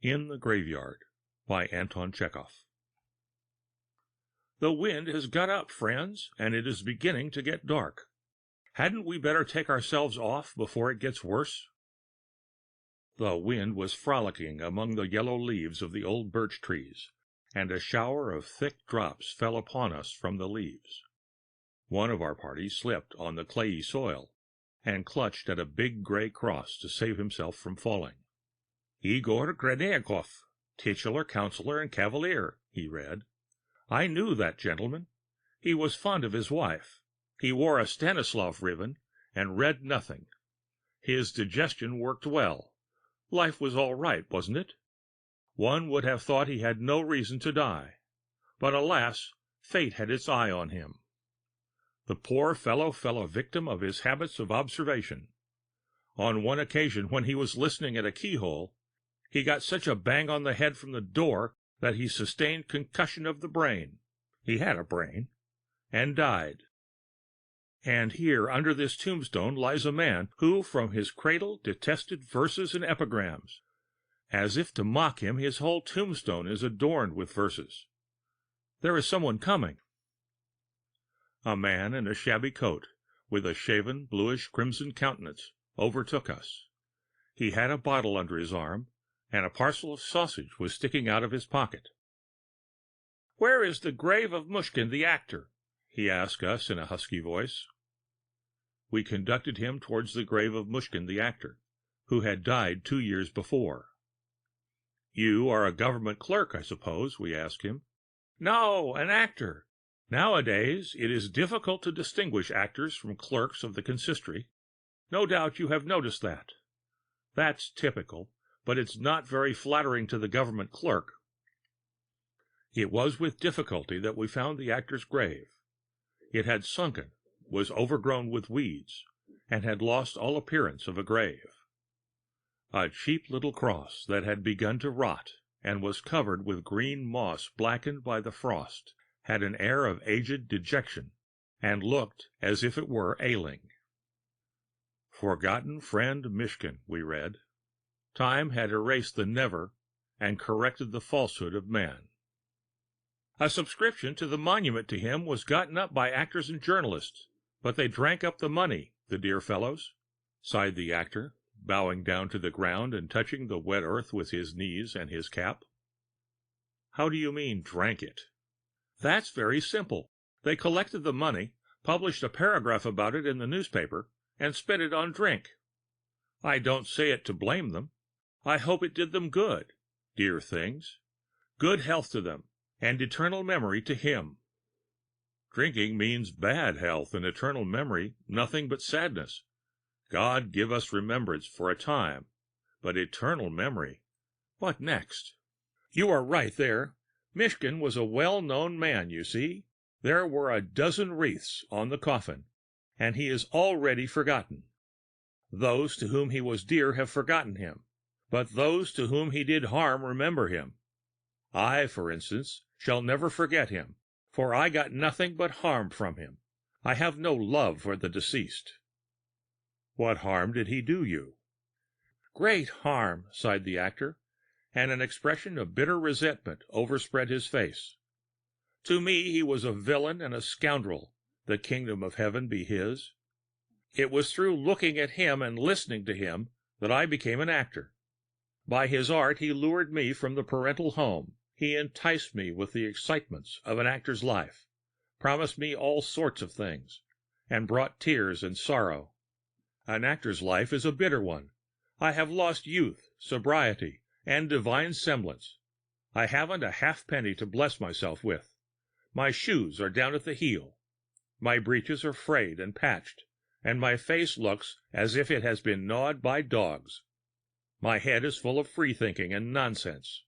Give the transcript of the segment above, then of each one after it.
In the Graveyard by Anton Chekhov. The wind has got up, friends, and it is beginning to get dark. Hadn't we better take ourselves off before it gets worse? The wind was frolicking among the yellow leaves of the old birch trees, and a shower of thick drops fell upon us from the leaves. One of our party slipped on the clayey soil, and clutched at a big gray cross to save himself from falling. Igor Gradeyakov, titular councillor and cavalier, he read. I knew that gentleman. He was fond of his wife. He wore a Stanislav ribbon and read nothing. His digestion worked well. Life was all right, wasn't it? One would have thought he had no reason to die. But alas, fate had its eye on him. The poor fellow fell a victim of his habits of observation. On one occasion, when he was listening at a keyhole, he got such a bang on the head from the door that he sustained concussion of the brain. He had a brain, and died. And here under this tombstone lies a man who from his cradle detested verses and epigrams. As if to mock him, his whole tombstone is adorned with verses. There is someone coming. A man in a shabby coat, with a shaven, bluish-crimson countenance, overtook us. He had a bottle under his arm, and a parcel of sausage was sticking out of his pocket. "Where is the grave of Mushkin the actor?" he asked us in a husky voice. We conducted him towards the grave of Mushkin the actor, who had died 2 years before. "You are a government clerk, I suppose?" we asked him. "No, an actor. Nowadays it is difficult to distinguish actors from clerks of the consistory. No doubt you have noticed that. That's typical, but it's not very flattering to the government clerk." It was with difficulty that we found the actor's grave. It had sunken, was overgrown with weeds, and had lost all appearance of a grave. A cheap little cross that had begun to rot and was covered with green moss blackened by the frost had an air of aged dejection and looked as if it were ailing. Forgotten friend Mishkin, we read. Time had erased the never and corrected the falsehood of man. A subscription to the monument to him was gotten up by actors and journalists, but they drank up the money, the dear fellows, sighed the actor, bowing down to the ground and touching the wet earth with his knees and his cap. How do you mean, drank it? That's very simple. They collected the money, published a paragraph about it in the newspaper, and spent it on drink. I don't say it to blame them. I hope it did them good. Dear things. Good health to them, and eternal memory to him. Drinking means bad health and eternal memory, nothing but sadness. God give us remembrance for a time, but eternal memory. What next? You are right there. Mishkin was a well-known man, you see. There were a dozen wreaths on the coffin, and he is already forgotten. Those to whom he was dear have forgotten him, but those to whom he did harm remember him. I, for instance, shall never forget him, for I got nothing but harm from him. I have no love for the deceased." "What harm did he do you?" "Great harm," sighed the actor, and an expression of bitter resentment overspread his face. "To me he was a villain and a scoundrel, the kingdom of heaven be his. It was through looking at him and listening to him that I became an actor. By his art he lured me from the parental home. He enticed me with the excitements of an actor's life, promised me all sorts of things, and brought tears and sorrow. An actor's life is a bitter one. I have lost youth, sobriety, and divine semblance. I haven't a halfpenny to bless myself with. My shoes are down at the heel. My breeches are frayed and patched, and my face looks as if it has been gnawed by dogs. My head is full of free-thinking and nonsense.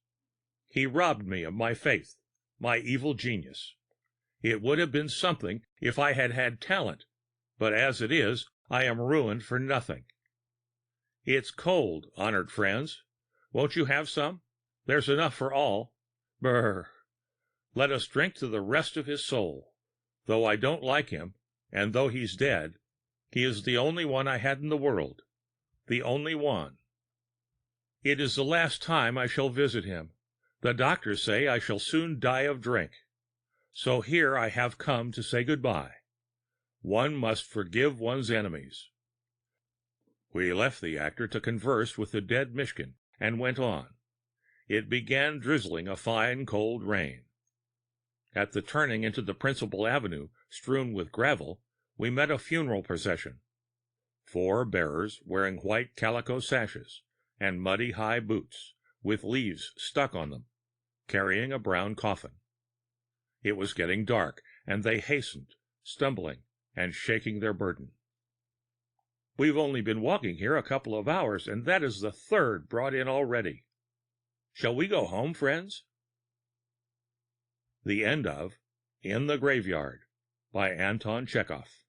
He robbed me of my faith, my evil genius. It would have been something if I had had talent, but as it is, I am ruined for nothing. It's cold, honored friends. Won't you have some? There's enough for all. Brr! Let us drink to the rest of his soul. Though I don't like him, and though he's dead, he is the only one I had in the world. The only one." It is the last time I shall visit him. The doctors say I shall soon die of drink. So here I have come to say goodbye. One must forgive one's enemies." We left the actor to converse with the dead Mishkin, and went on. It began drizzling a fine cold rain. At the turning into the principal avenue, strewn with gravel, we met a funeral procession. 4 bearers wearing white calico sashes and muddy high boots, with leaves stuck on them, carrying a brown coffin. It was getting dark, and they hastened, stumbling and shaking their burden. "We've only been walking here a couple of hours, and that is the 3rd brought in already. Shall we go home, friends?" The end of In the Graveyard by Anton Chekhov.